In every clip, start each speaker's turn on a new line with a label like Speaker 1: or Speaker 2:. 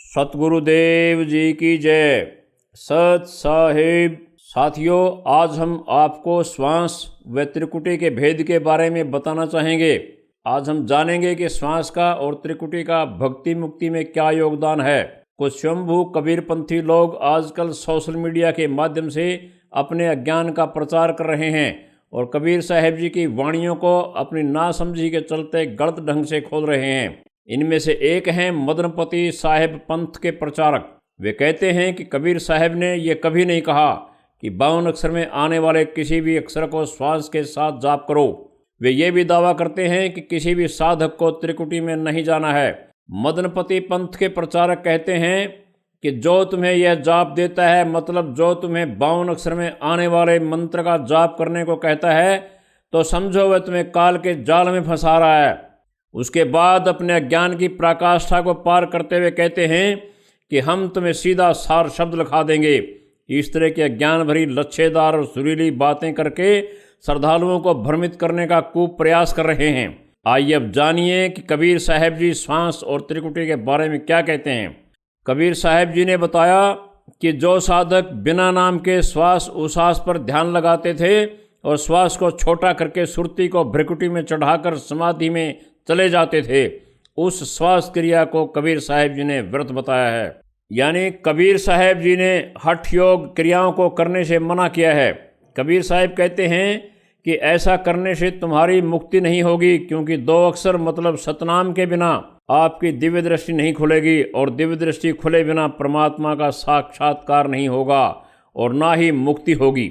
Speaker 1: सतगुरुदेव जी की जय। सत साहिब। साथियों, आज हम आपको श्वास व त्रिकुटी के भेद के बारे में बताना चाहेंगे। आज हम जानेंगे कि श्वास का और त्रिकुटी का भक्ति मुक्ति में क्या योगदान है। कुछ स्वयंभू कबीरपंथी लोग आजकल सोशल मीडिया के माध्यम से अपने अज्ञान का प्रचार कर रहे हैं और कबीर साहब जी की वाणियों को अपनी नासमझी के चलते गलत ढंग से खोल रहे हैं। इनमें से एक हैं मदनपति साहिब पंथ के प्रचारक। वे कहते हैं कि कबीर साहब ने यह कभी नहीं कहा कि 52 अक्षर में आने वाले किसी भी अक्षर को श्वास के साथ जाप करो। वे ये भी दावा करते हैं कि किसी भी साधक को त्रिकुटी में नहीं जाना है। मदनपति पंथ के प्रचारक कहते हैं कि जो तुम्हें यह जाप देता है, मतलब जो तुम्हें 52 अक्षर में आने वाले मंत्र का जाप करने को कहता है, तो समझो वह तुम्हें काल के जाल में फंसा रहा है। उसके बाद अपने अज्ञान की पराकाष्ठा को पार करते हुए कहते हैं कि हम तुम्हें सीधा सार शब्द लिखा देंगे। इस तरह की अज्ञान भरी लच्छेदार और सुरीली बातें करके श्रद्धालुओं को भ्रमित करने का खूब प्रयास कर रहे हैं। आइए अब जानिए कि कबीर साहब जी श्वास और त्रिकुटी के बारे में क्या कहते हैं। कबीर साहब जी ने बताया कि जो साधक बिना नाम के श्वास उश्वास पर ध्यान लगाते थे और श्वास को छोटा करके सुरती को भ्रिकुटी में चढ़ाकर समाधि में चले जाते थे, उस श्वास क्रिया को कबीर साहब जी ने व्रत बताया है। यानी कबीर साहब जी ने हठ योग क्रियाओं को करने से मना किया है। कबीर साहब कहते हैं कि ऐसा करने से तुम्हारी मुक्ति नहीं होगी, क्योंकि 2 अक्षर मतलब सतनाम के बिना आपकी दिव्य दृष्टि नहीं खुलेगी और दिव्य दृष्टि खुले बिना परमात्मा का साक्षात्कार नहीं होगा और ना ही मुक्ति होगी।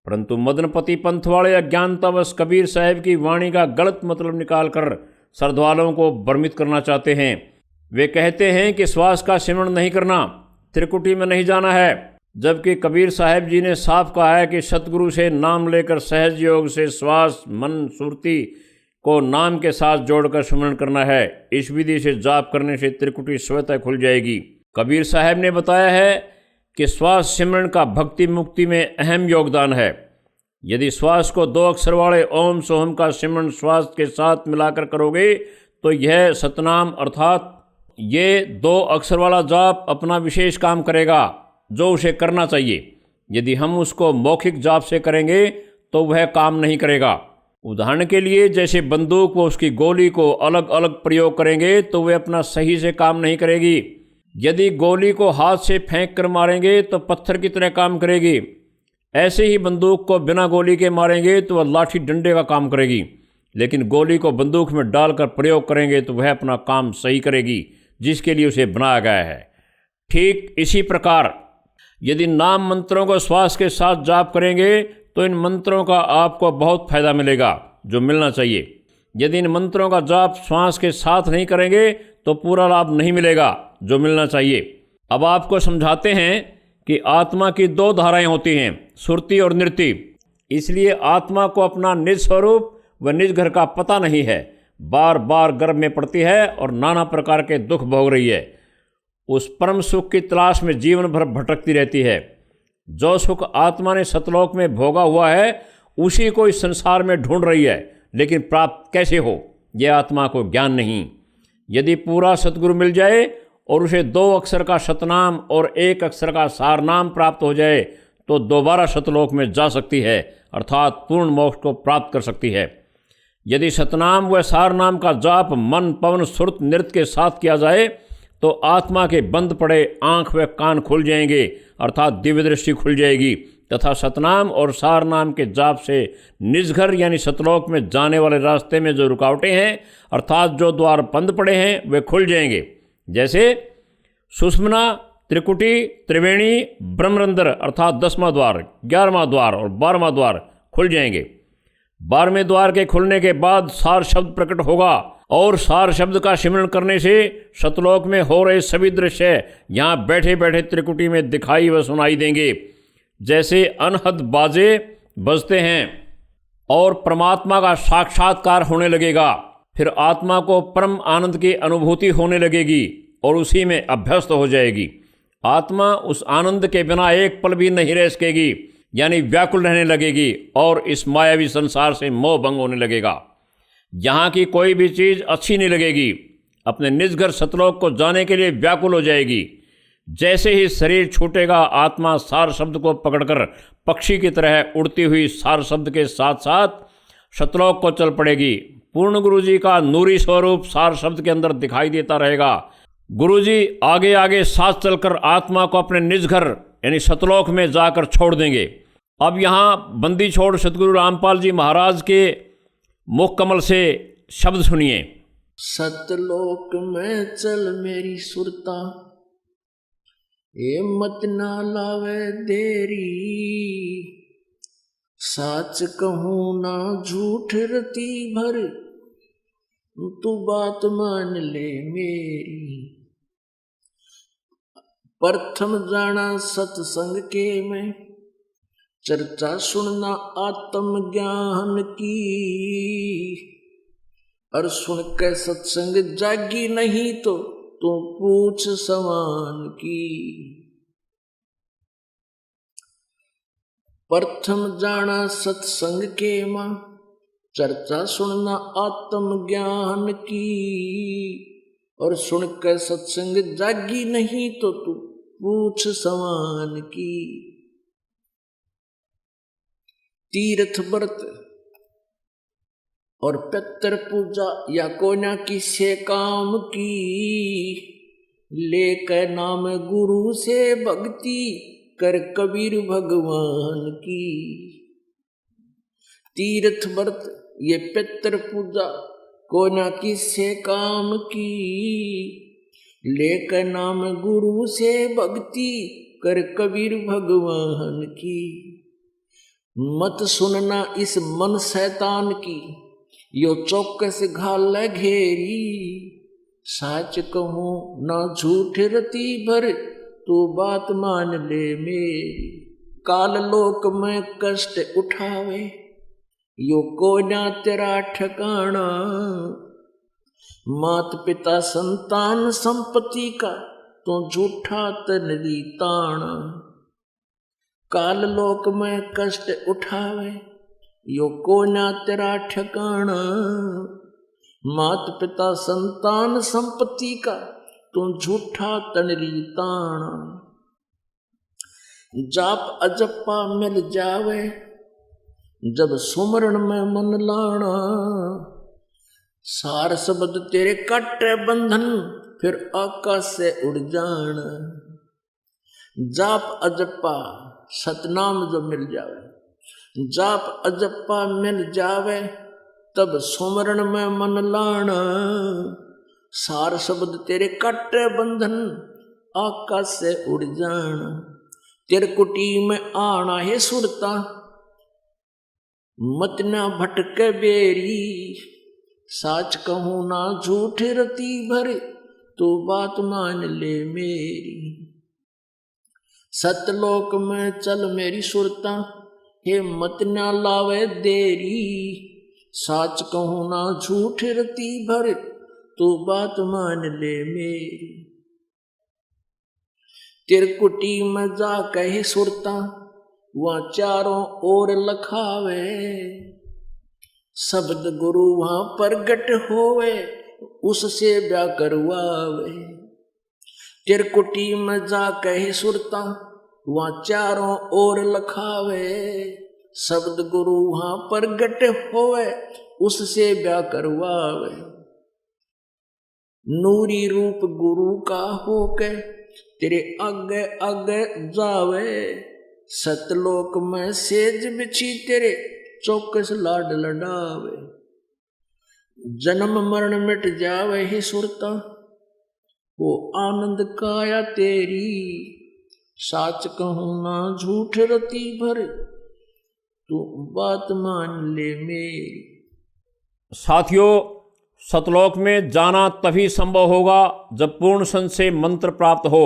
Speaker 1: परंतु मदनपति पंथ वाले अज्ञानतावश कबीर साहब की वाणी का गलत मतलब निकालकर श्रद्धालुओं को भ्रमित करना चाहते हैं। वे कहते हैं कि श्वास का सिमरण नहीं करना, त्रिकुटी में नहीं जाना है, जबकि कबीर साहब जी ने साफ कहा है कि सतगुरु से नाम लेकर सहज योग से श्वास मन सुरती को नाम के साथ जोड़कर सिमरण करना है। इस विधि से जाप करने से त्रिकुटी स्वतः खुल जाएगी। कबीर साहब ने बताया है कि श्वास सिमरण का भक्ति मुक्ति में अहम योगदान है। यदि श्वास को 2 अक्षर वाले ओम सोहम का सिमरण श्वास के साथ मिलाकर करोगे तो यह सतनाम अर्थात ये 2 अक्षर वाला जाप अपना विशेष काम करेगा जो उसे करना चाहिए। यदि हम उसको मौखिक जाप से करेंगे तो वह काम नहीं करेगा। उदाहरण के लिए, जैसे बंदूक व उसकी गोली को अलग अलग प्रयोग करेंगे तो वह अपना सही से काम नहीं करेगी। यदि गोली को हाथ से फेंक कर मारेंगे तो पत्थर की तरह काम करेगी। ऐसे ही बंदूक को बिना गोली के मारेंगे तो वह लाठी डंडे का काम करेगी, लेकिन गोली को बंदूक में डालकर प्रयोग करेंगे तो वह अपना काम सही करेगी जिसके लिए उसे बनाया गया है। ठीक इसी प्रकार यदि नाम मंत्रों को श्वास के साथ जाप करेंगे तो इन मंत्रों का आपको बहुत फायदा मिलेगा जो मिलना चाहिए। यदि इन मंत्रों का जाप श्वास के साथ नहीं करेंगे तो पूरा लाभ नहीं मिलेगा जो मिलना चाहिए। अब आपको समझाते हैं कि आत्मा की 2 धाराएं होती हैं, सुरति और नृति। इसलिए आत्मा को अपना निज स्वरूप व निज घर का पता नहीं है, बार बार गर्भ में पड़ती है और नाना प्रकार के दुख भोग रही है। उस परम सुख की तलाश में जीवन भर भटकती रहती है। जो सुख आत्मा ने सतलोक में भोगा हुआ है उसी को इस संसार में ढूंढ रही है, लेकिन प्राप्त कैसे हो यह आत्मा को ज्ञान नहीं। यदि पूरा सतगुरु मिल जाए और उसे 2 अक्षर का सतनाम और 1 अक्षर का सारनाम प्राप्त हो जाए तो दोबारा सतलोक में जा सकती है, अर्थात पूर्ण मोक्ष को प्राप्त कर सकती है। यदि सतनाम व सारनाम का जाप मन पवन सुरत नृत्य के साथ किया जाए तो आत्मा के बंद पड़े आँख व कान खुल जाएंगे, अर्थात दिव्य दृष्टि खुल जाएगी तथा सतनाम और सारनाम के जाप से निजघर यानी सतलोक में जाने वाले रास्ते में जो रुकावटें हैं, अर्थात जो द्वार बंद पड़े हैं, वे खुल जाएंगे। जैसे सुषुम्ना, त्रिकुटी, त्रिवेणी, ब्रह्मरंध्र अर्थात 10वां द्वार, 11वां द्वार और 12वां द्वार खुल जाएंगे। 12वें द्वार के खुलने के बाद सार शब्द प्रकट होगा और सार शब्द का सिमरण करने से सतलोक में हो रहे सभी दृश्य यहाँ बैठे बैठे त्रिकुटी में दिखाई व सुनाई देंगे। जैसे अनहद बाजे बजते हैं और परमात्मा का साक्षात्कार होने लगेगा, फिर आत्मा को परम आनंद की अनुभूति होने लगेगी और उसी में अभ्यस्त हो जाएगी। आत्मा उस आनंद के बिना एक पल भी नहीं रह सकेगी, यानी व्याकुल रहने लगेगी और इस मायावी संसार से मोह भंग होने लगेगा। यहाँ की कोई भी चीज़ अच्छी नहीं लगेगी। अपने निज घर सतलोक को जाने के लिए व्याकुल हो जाएगी। जैसे ही शरीर छूटेगा, आत्मा सार शब्द को पकड़कर पक्षी की तरह उड़ती हुई सार शब्द के साथ साथ सतलोक को चल पड़ेगी। पूर्ण गुरु जी का नूरी स्वरूप सार शब्द के अंदर दिखाई देता रहेगा। गुरु जी आगे आगे साथ चलकर आत्मा को अपने निज घर यानी सतलोक में जाकर छोड़ देंगे। अब यहाँ बंदी छोड़ सतगुरु रामपाल जी महाराज के मुख कमल से शब्द सुनिए।
Speaker 2: सतलोक में चल मेरी सुरता, ये मत ना लावे देरी, साच कहूँ ना झूठ रती भर, तू बात मान ले मेरी। प्रथम जाना सत्संग के में, चर्चा सुनना आत्म ज्ञान की, और सुन के सत्संग जागी नहीं तो तू पूछ समान की। प्रथम जाना सत्संग के मां, चर्चा सुनना आत्म ज्ञान की, और सुन के सत्संग जागी नहीं तो तू पूछ समान की। तीर्थ व्रत और पितर पूजा या कोना किसे काम की, लेकर नाम गुरु से भक्ति कर कबीर भगवान की। तीर्थ व्रत ये पितर पूजा कोना किसे काम की, लेकर नाम गुरु से भक्ति कर कबीर भगवान की। मत सुनना इस मन शैतान की, यो चौकस घाल घेरी, साच कहूँ ना झूठ रती भर, तू बात मान ले मेरी। काल लोक में कष्ट उठावे, यो कोना तेरा ठिकाना, मात पिता संतान संपत्ति का तो झूठा तनरी ताना। काल लोक में कष्ट उठावे, यो कोना तेरा ठिकाना, मात पिता संतान संपत्ति का तू झूठा तनरी ताना। जाप अजप्पा मिल जावे, जब सुमरण में मन लाना, सार शब्द तेरे काटे बंधन, फिर आकाश से उड़ जाना। जाप अजप्पा सतनाम जो मिल जावे, जाप अजप्पा मिल जावे, तब सुमरण में मन लाना, सार शब्द तेरे काटे बंधन, आकाश से उड़ जाना। तिरकुटी में आना है सुरता, मत ना भटके बेरी, साच कहूँ ना झूठ रती भर, तू बात मान ले मेरी। सतलोक में चल मेरी सुरता, हे मत ना लावे देरी, साच कहूँ ना झूठ रती भर, तू बात मान ले मेरी। तिरकुटी में जा कहे सुरता, वहाँ चारों ओर लखावे, शब्द गुरु वहाँ प्रगट होवे, उससे ब्याह करवावे। तिरकुटी में जा कहे सुरता, वहाँ चारों ओर लखावे, शब्द गुरु वहाँ प्रगट होवे, उससे ब्याह करवावे। नूरी रूप गुरु का होके तेरे आगे आगे जावे, सतलोक में सेज बिछी तेरे चौकस लाड लडावे। जन्म मरण मिट जावे ही सुरता, वो आनंद काया तेरी, साच कहूँ ना झूठ रती भर, तू बात मान ले मेरी।
Speaker 1: साथियों, सतलोक में जाना तभी संभव होगा जब पूर्ण संत से मंत्र प्राप्त हो,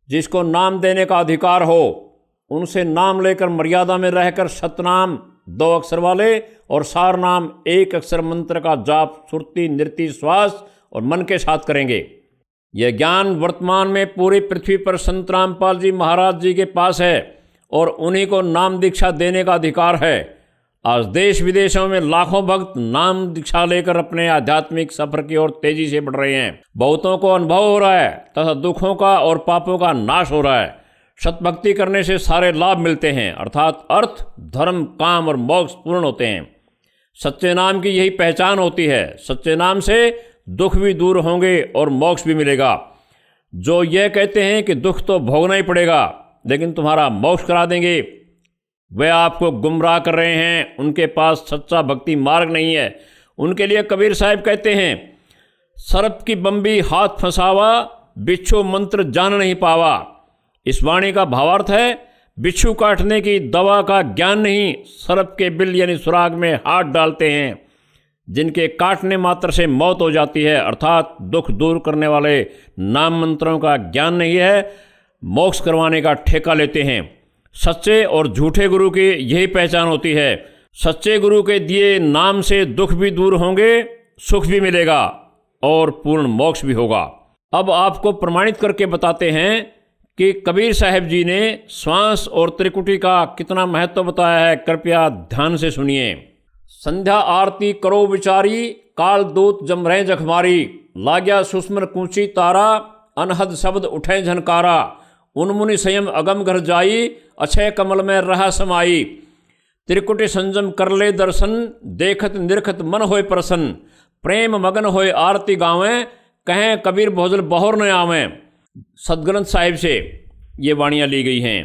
Speaker 1: जिसको नाम देने का अधिकार हो। उनसे नाम लेकर मर्यादा में रहकर सतनाम 2 अक्षर वाले और सार नाम 1 अक्षर मंत्र का जाप सुरती, नृति, श्वास और मन के साथ करेंगे। यह ज्ञान वर्तमान में पूरी पृथ्वी पर संत रामपाल जी महाराज जी के पास है और उन्हीं को नाम दीक्षा देने का अधिकार है। आज देश विदेशों में लाखों भक्त नाम दीक्षा लेकर अपने आध्यात्मिक सफर की ओर तेजी से बढ़ रहे हैं। बहुतों को अनुभव हो रहा है तथा दुखों का और पापों का नाश हो रहा है। सतभक्ति करने से सारे लाभ मिलते हैं, अर्थात अर्थ, धर्म, काम और मोक्ष पूर्ण होते हैं। सच्चे नाम की यही पहचान होती है। सच्चे नाम से दुख भी दूर होंगे और मोक्ष भी मिलेगा। जो यह कहते हैं कि दुख तो भोगना ही पड़ेगा लेकिन तुम्हारा मोक्ष करा देंगे, वे आपको गुमराह कर रहे हैं। उनके पास सच्चा भक्ति मार्ग नहीं है। उनके लिए कबीर साहब कहते हैं, सर्प की बम्बी हाथ फंसावा, बिच्छू मंत्र जान नहीं पावा। इस वाणी का भावार्थ है, बिच्छू काटने की दवा का ज्ञान नहीं, सर्प के बिल यानी सुराग में हाथ डालते हैं जिनके काटने मात्र से मौत हो जाती है, अर्थात दुख दूर करने वाले नाम मंत्रों का ज्ञान नहीं है, मोक्ष करवाने का ठेका लेते हैं। सच्चे और झूठे गुरु की यही पहचान होती है। सच्चे गुरु के दिए नाम से दुख भी दूर होंगे, सुख भी मिलेगा और पूर्ण मोक्ष भी होगा। अब आपको प्रमाणित करके बताते हैं कि कबीर साहब जी ने श्वास और त्रिकुटी का कितना महत्व बताया है। कृपया ध्यान से सुनिए। संध्या आरती करो विचारी, काल दूत जम रहे जखमारी। लाग्या सुस्मर कूची तारा, अनहद शब्द उठे झनकारा। उन्मुनि संयम अगम घर जाई, अक्षय कमल में रहा समाई। त्रिकुटी संजम कर ले दर्शन, देखत निरखत मन होए प्रसन्न। प्रेम मगन होए आरती गावें, कहें कबीर भोजल बहुर न आवें। सदग्रंथ साहिब से ये वाणियाँ ली गई हैं।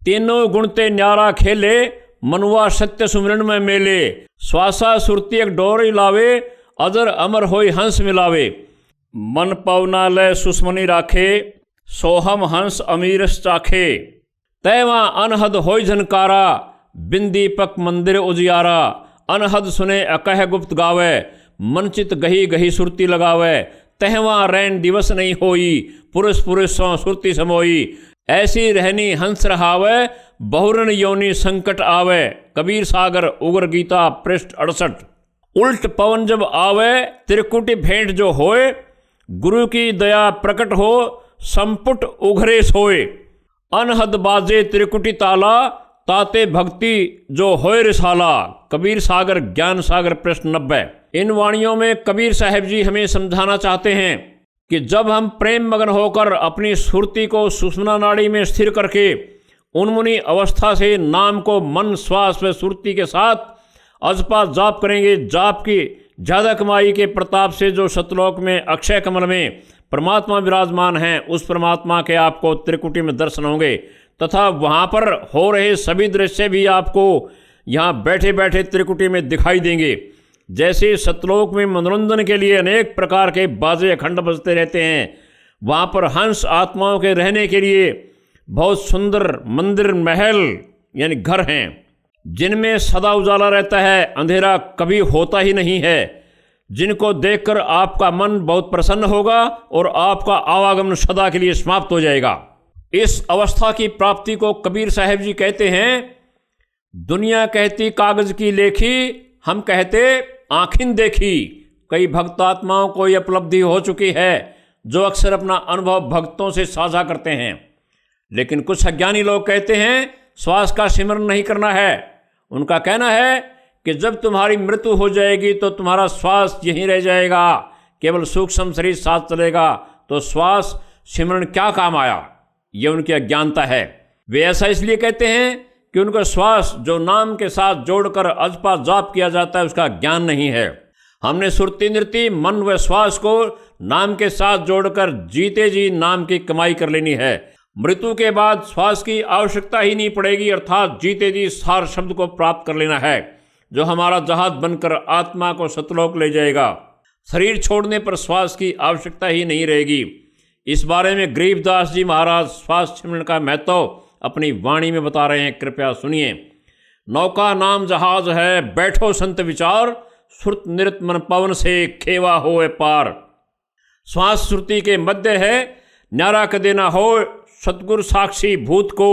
Speaker 1: तीनों गुणते न्यारा खेले, मनुआ सत्य सुमरण में मेले। श्वासा सुरती एक डोरी लावे, अजर अमर होई हंस मिलावे। मन पवना लय सुस्मनी राखे, सोहम हंस अमीरस चाखे। तैवा अनहद होई झनकारा, बिंदीपक मंदिर उजियारा। अनहद सुने अकह गुप्त गावे, मनचित गही गही सुरती लगावे। तहवा रैन दिवस नहीं होई, पुरुष पुरुष सौ सुरती समोई। ऐसी रहनी हंस रहावे, बहुरन योनि संकट आवे। कबीर सागर उग्र गीता पृष्ठ 68। उल्ट पवन जब आवे, त्रिकुटी भेंट जो होए। गुरु की दया प्रकट हो, संपुट उघरे सोए। अनहद बाजे त्रिकुटी ताला, ताते भक्ति जो होए रिसाला। कबीर सागर ज्ञान सागर पृष्ठ 90। इन वाणियों में कबीर साहब जी हमें समझाना चाहते हैं कि जब हम प्रेम मगन होकर अपनी सुरती को सुषुम्ना नाड़ी में स्थिर करके उन्मुनी अवस्था से नाम को मन श्वास व सुरती के साथ अजपा जाप करेंगे, जाप की ज़्यादा कमाई के प्रताप से जो सतलोक में अक्षय कमल में परमात्मा विराजमान हैं, उस परमात्मा के आपको त्रिकुटी में दर्शन होंगे तथा वहाँ पर हो रहे सभी दृश्य भी आपको यहाँ बैठे बैठे त्रिकुटी में दिखाई देंगे। जैसे सतलोक में मनोरंजन के लिए अनेक प्रकार के बाजे अखंड बजते रहते हैं, वहाँ पर हंस आत्माओं के रहने के लिए बहुत सुंदर मंदिर महल यानी घर हैं जिनमें सदा उजाला रहता है, अंधेरा कभी होता ही नहीं है, जिनको देखकर आपका मन बहुत प्रसन्न होगा और आपका आवागमन सदा के लिए समाप्त हो जाएगा। इस अवस्था की प्राप्ति को कबीर साहब जी कहते हैं, दुनिया कहती कागज की लेखी, हम कहते आँखिन देखी। कई भक्तात्माओं को यह उपलब्धि हो चुकी है जो अक्सर अपना अनुभव भक्तों से साझा करते हैं, लेकिन कुछ अज्ञानी लोग कहते हैं श्वास का सिमरन नहीं करना है। उनका कहना है कि जब तुम्हारी मृत्यु हो जाएगी तो तुम्हारा श्वास यहीं रह जाएगा, केवल सूक्ष्म शरीर साथ चलेगा, तो श्वास सिमरन क्या काम आया। ये उनकी अज्ञानता है। वे ऐसा इसलिए कहते हैं कि उनका श्वास जो नाम के साथ जोड़कर अजपा जाप किया जाता है उसका ज्ञान नहीं है। हमने सुरती नृति मन व श्वास को नाम के साथ जोड़कर जीते जी नाम की कमाई कर लेनी है। मृत्यु के बाद श्वास की आवश्यकता ही नहीं पड़ेगी, अर्थात जीते जी सार शब्द को प्राप्त कर लेना है जो हमारा जहाज बनकर आत्मा को सतलोक ले जाएगा। शरीर छोड़ने पर श्वास की आवश्यकता ही नहीं रहेगी। इस बारे में गरीबदास जी महाराज श्वास सिमरन का महत्व अपनी वाणी में बता रहे हैं, कृपया सुनिए। नौका नाम जहाज है, बैठो संत विचार, सुरत निरत मन पवन से खेवा होए पार। श्वास श्रुति के मध्य है, न्यारा कदे ना हो, सतगुरु साक्षी भूत को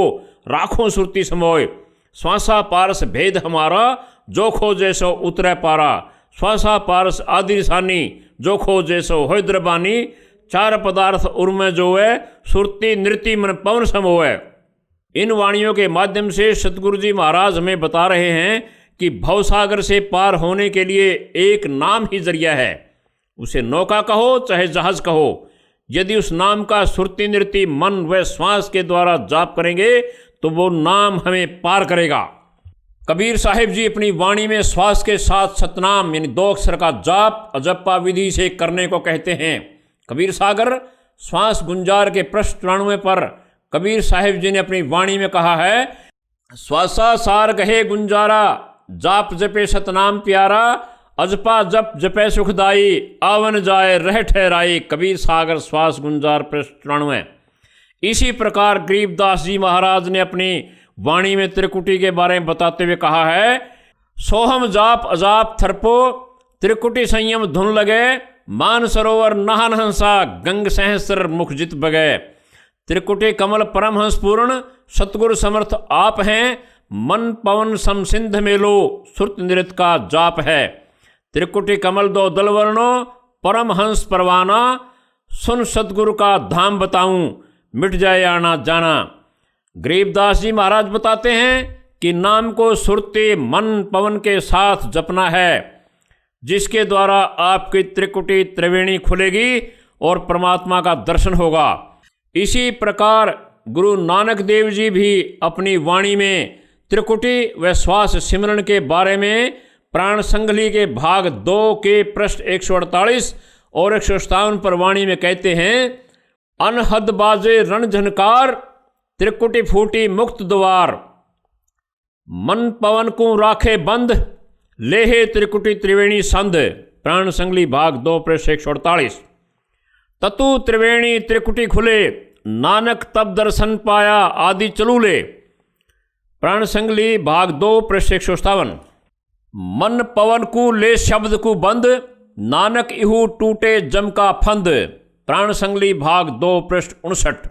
Speaker 1: राखों सुरती समोय। श्वासा पारस भेद हमारा, जो खो जैसो उतरे पारा। श्वासा पारस आदि निशानी, जो खो जैसो होय द्रबानी। चार पदार्थ उर्मे जो है, सुरती नृति मन पवन समोय। इन वाणियों के माध्यम से सतगुरु जी महाराज हमें बता रहे हैं कि भवसागर से पार होने के लिए एक नाम ही जरिया है। उसे नौका कहो चाहे जहाज कहो, यदि उस नाम का सुरती नृत्य मन व श्वास के द्वारा जाप करेंगे तो वो नाम हमें पार करेगा। कबीर साहिब जी अपनी वाणी में श्वास के साथ सतनाम यानी 2 अक्षर का जाप अजप्पा विधि से करने को कहते हैं। कबीर सागर श्वास गुंजार के पृष्ठ 93 पर कबीर साहिब जी ने अपनी वाणी में कहा है, श्वासा सार कहे गुंजारा, जाप जपे सतनाम प्यारा, अजपा जप जपे सुखदाई, आवन जाए रह ठहराई। कबीर सागर श्वास गुंजार पृष्ठ 93। इसी प्रकार गरीबदास जी महाराज ने अपनी वाणी में त्रिकुटी के बारे में बताते हुए कहा है, सोहम जाप अजाप थरपो, त्रिकुटी संयम धुन लगे, मान सरोवर नहन हंसा, गंग सहस्र मुखजित बगे। त्रिकुटी कमल परमहंस पूर्ण, सतगुरु समर्थ आप हैं, मन पवन समसिंध मेलो, सुरत नृत्य का जाप है। त्रिकुटी कमल 2 दल वर्णो, परमहंस परवाना, सुन सतगुरु का धाम बताऊं, मिट जाए आना जाना। गरीबदास जी महाराज बताते हैं कि नाम को सुरती मन पवन के साथ जपना है, जिसके द्वारा आपकी त्रिकुटी त्रिवेणी खुलेगी और परमात्मा का दर्शन होगा। इसी प्रकार गुरु नानक देव जी भी अपनी वाणी में त्रिकुटी व श्वास सिमरण के बारे में प्राण संगली के भाग 2 के पृष्ठ 148 और 157 पर वाणी में कहते हैं, अनहद बाजे रण झनकार, त्रिकुटी फूटी मुक्त द्वार, मन पवन को राखे बंद, लेहे त्रिकुटी त्रिवेणी संध। प्राण संगली भाग 2 पृष्ठ 148। ततु त्रिवेणी त्रिकुटी खुले, नानक तब दर्शन पाया आदि चलूले। प्राण संगली भाग 2 पृष्ठ 157। मन पवन को ले शब्द को बंद, नानक इहू टूटे जम का फंद। प्राण संगली भाग 2 पृष्ठ 59।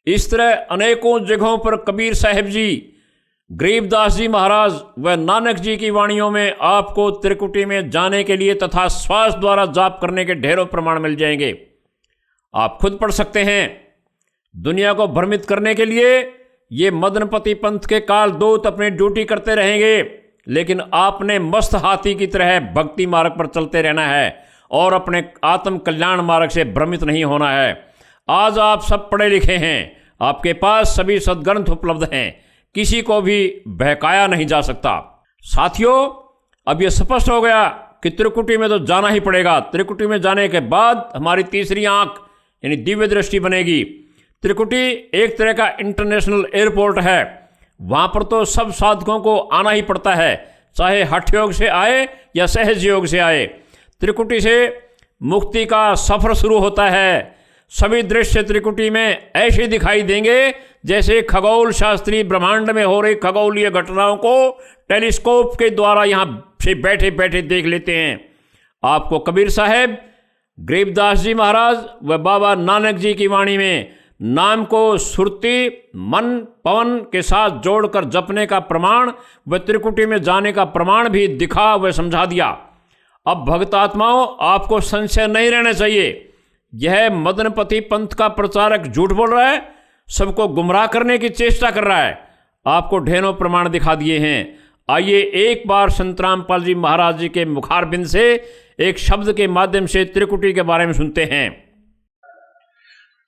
Speaker 1: इस तरह अनेकों जगहों पर कबीर साहिब जी, गरीबदास जी महाराज व नानक जी की वाणियों में आपको त्रिकुटी में जाने के लिए तथा श्वास द्वारा जाप करने के ढेरों प्रमाण मिल जाएंगे। आप खुद पढ़ सकते हैं। दुनिया को भ्रमित करने के लिए ये मदनपति पंथ के काल दूत अपनी ड्यूटी करते रहेंगे, लेकिन आपने मस्त हाथी की तरह भक्ति मार्ग पर चलते रहना है और अपने आत्म कल्याण मार्ग से भ्रमित नहीं होना है। आज आप सब पढ़े लिखे हैं, आपके पास सभी सद्ग्रंथ उपलब्ध हैं, किसी को भी बहकाया नहीं जा सकता। साथियों, अब यह स्पष्ट हो गया कि त्रिकुटी में तो जाना ही पड़ेगा। त्रिकुटी में जाने के बाद हमारी तीसरी आंख यानी दिव्य दृष्टि बनेगी। त्रिकुटी एक तरह का इंटरनेशनल एयरपोर्ट है। वहाँ पर तो सब साधकों को आना ही पड़ता है, चाहे हठ योग से आए या सहज योग से आए। त्रिकुटी से मुक्ति का सफर शुरू होता है। सभी दृश्य त्रिकुटी में ऐसे दिखाई देंगे जैसे खगोल शास्त्री ब्रह्मांड में हो रही खगोलीय घटनाओं को टेलीस्कोप के द्वारा यहाँ से बैठे बैठे देख लेते हैं। आपको कबीर साहब, गरीबदास जी महाराज व बाबा नानक जी की वाणी में नाम को सुरती मन पवन के साथ जोड़कर जपने का प्रमाण व त्रिकुटी में जाने का प्रमाण भी दिखा व समझा दिया। अब भक्तात्माओं, आपको संशय नहीं रहना चाहिए, यह मदनपति पंथ का प्रचारक झूठ बोल रहा है, सबको गुमराह करने की चेष्टा कर रहा है। आपको ढेरों प्रमाण दिखा दिए हैं। आइए एक बार संत रामपाल जी महाराज जी के मुखारबिंद से एक शब्द के माध्यम से त्रिकुटी के बारे में सुनते हैं।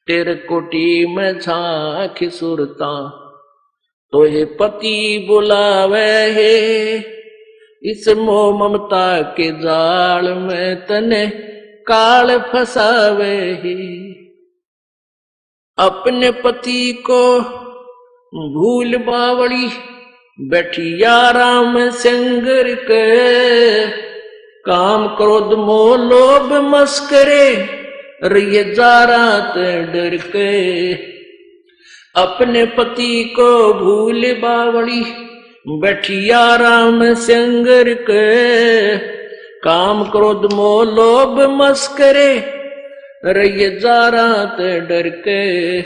Speaker 2: त्रिकुटी में झांकी सुरता तोहे पति बुलावे है, इस मोह ममता के जाल में तने काल फसावे है। अपने पति को भूल बावड़ी बैठी आराम संगर के, काम क्रोध मोह लोभ मस्करे रही जा रात डर के। अपने पति को भूल बावड़ी बैठी आराम संगर के, काम क्रोध मोह लोभ मस्करे रही जा रात डर के।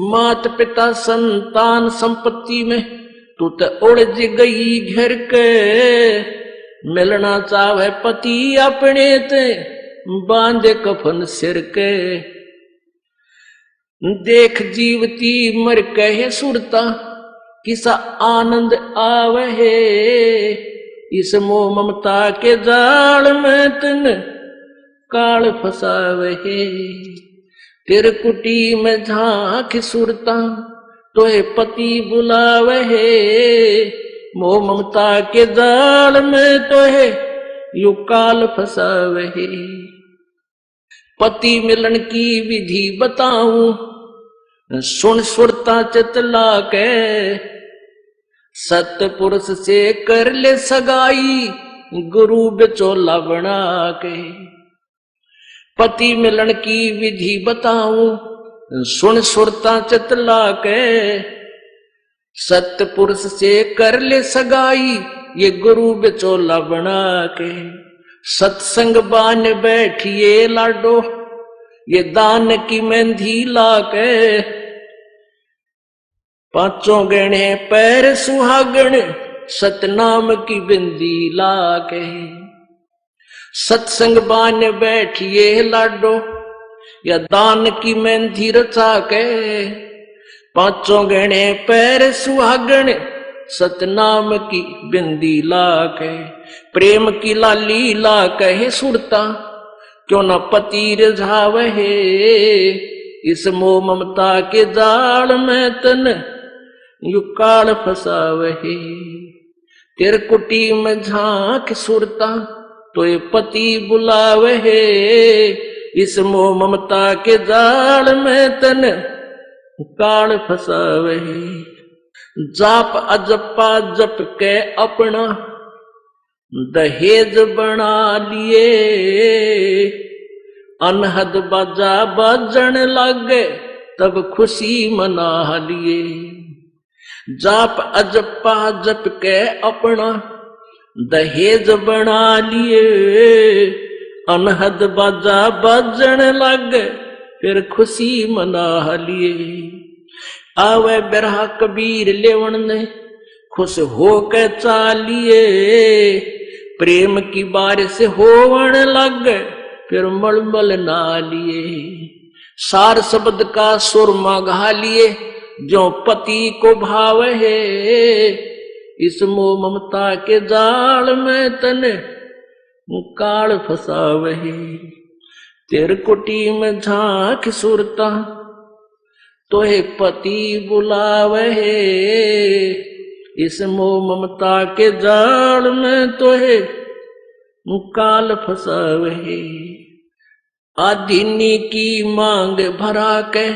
Speaker 2: मात पिता संतान संपत्ति में तू तो उलझ गई घर के, मिलना चाहे पति अपने ते बांधे कफन सिर के। देख जीवती मर कहे सुरता किसा आनंद आवहे, इस मोह ममता के जाल में तन काल फसावहे। तिरकुटी में झांक सुरता तोहे पति बुलावहे, मोह ममता के जाल में तोहे यू काल फसावहे। पति मिलन की विधि बताऊं, सुन सुरता चितला के, सतपुरुष से कर ले सगाई, गुरु बिचौला बना के। पति मिलन की विधि बताऊं, सुन सुरता चितला के, सतपुरुष से कर ले सगाई, ये गुरु बिचौला बना के। सत्संग बान बैठिए लाडो, ये दान की मेहंदी ला के। पांचों गहने पैर सुहागण, सतनाम की बिंदी ला के। सत्संग बान बैठिए लाडो, या दान की मेहंदी रचा के। पांचों गहने पैर सुहागण, सतनाम की बिंदी ला के। प्रेम की लाली ला कहे सुरता, क्यों न पति रिझावहे, इस मोह ममता के जाल में तन यू काल फसावहे। तिरकुटी में झांक सुरता तो ये पति बुलावहे, इस मोह ममता के जाल में तन काल फसावहे। जाप अजपा जप के अपना दहेज बना लिए, अनहद बाजा बाजन लगे तब खुशी मना लिए। जाप अजपा जप के अपना दहेज बना लिए, अनहद बाजा बाजन लगे फिर खुशी मना लिए। आवे बिरहा कबीर लेवन ने खुश हो के चालिए, प्रेम की बारिश होवन लग फिर मलमल ना लिए। सार शब्द का सुरमा गा लिए, जो पति को भाव है, इस मोह ममता के जाल में तने काल फसावहे। तिरकुटी में झांक सुरता तोहे पति बुलावहे, इस मोह ममता के जाल में तोहे काल फसावहे। आधीनी की मांग भरा के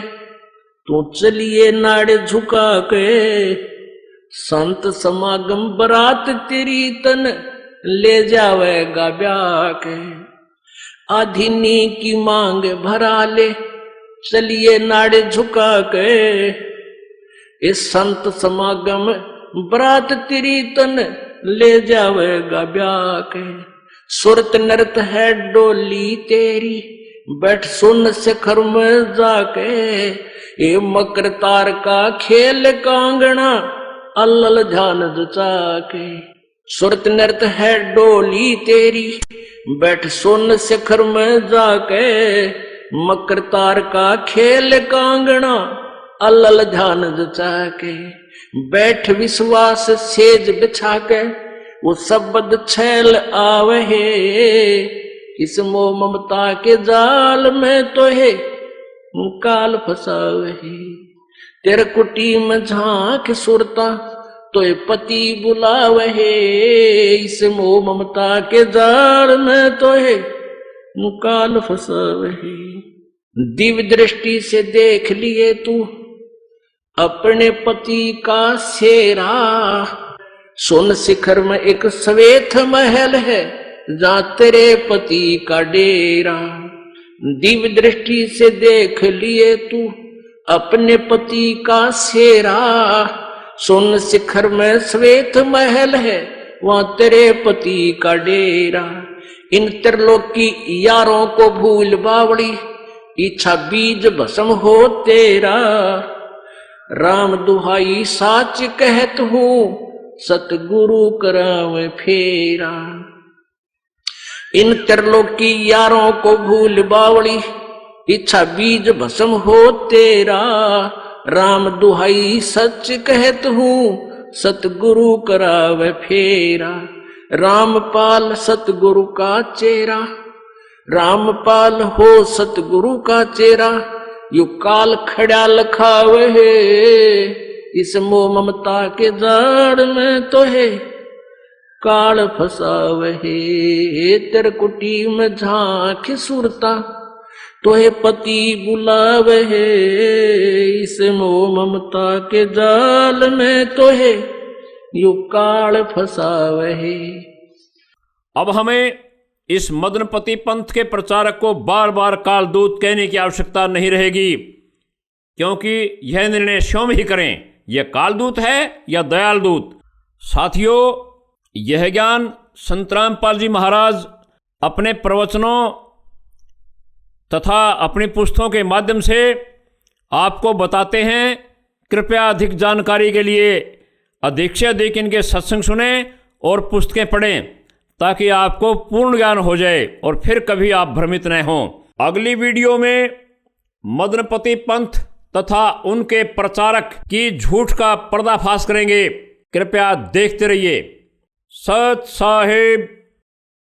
Speaker 2: तू चलिए नाड़े झुका के, संत समागम बरात तेरी तन ले जावेगा ब्याह के। आधीनी की मांग भरा ले चलिए नाड़े झुका के, इस संत समागम बरात तेरी तन ले जावेगा ब्याह के। सुरत नृत है डोली तेरी, बैठ सुन शिखर में जाके, ये मकर तार का खेल कांगना अल्लल ध्यान जचा के। सुरत नृत है डोली तेरी, बैठ सुन शिखर में जाके, मकर तार का खेल कांगना अल्लल ध्यान जचा के। बैठ विश्वास सेज बिछा के, वो शब्द छैल आवहे, इस मोह ममता के जाल में तो है काल फसावहे। तिरकुटी में झांक सुरता तो ये पति बुलावहे, इस मोह ममता के जाल में तो है काल फसावहे। दिव्य दृष्टि से देख लिए तू अपने पति का सेरा, सुन शिखर में एक श्वेत महल है, जहां तेरे पति का डेरा। दिव्य दृष्टि से देख लिए तू अपने पति का सेरा, सुन शिखर में श्वेत महल है, वहां तेरे पति का डेरा। इन त्रिलोकी यारों को भूल बावड़ी, इच्छा बीज भस्म हो तेरा। राम दुहाई साच कहत हूँ, सतगुरु करावे फेरा। इन त्रिलोकी यारों को भूल बावड़ी, इच्छा बीज भस्म हो तेरा। राम दुहाई सच कहत हूँ सतगुरु करावे फेरा। रामपाल सतगुरु का चेहरा, रामपाल हो सतगुरु का चेहरा। यू काल खड़ा लखावे है, इस मोह ममता के जाड़ में तो है काल फसावे है। तिरकुटी में झांक सुरता तो है पति बुलावे है, इस मोह ममता के जाल में तो है यू काल फसावे है।
Speaker 1: अब हमें इस मदनपति पंथ के प्रचारक को बार बार कालदूत कहने की आवश्यकता नहीं रहेगी, क्योंकि यह निर्णय स्वयं ही करें, यह कालदूत है या दयाल दूत। साथियों, यह ज्ञान संत रामपाल जी महाराज अपने प्रवचनों तथा अपनी पुस्तकों के माध्यम से आपको बताते हैं। कृपया अधिक जानकारी के लिए अधिक से अधिक इनके सत्संग सुने और पुस्तकें पढ़ें, ताकि आपको पूर्ण ज्ञान हो जाए और फिर कभी आप भ्रमित न हों। अगली वीडियो में मदनपति पंथ तथा उनके प्रचारक की झूठ का पर्दाफाश करेंगे। कृपया देखते रहिए। सत साहिब।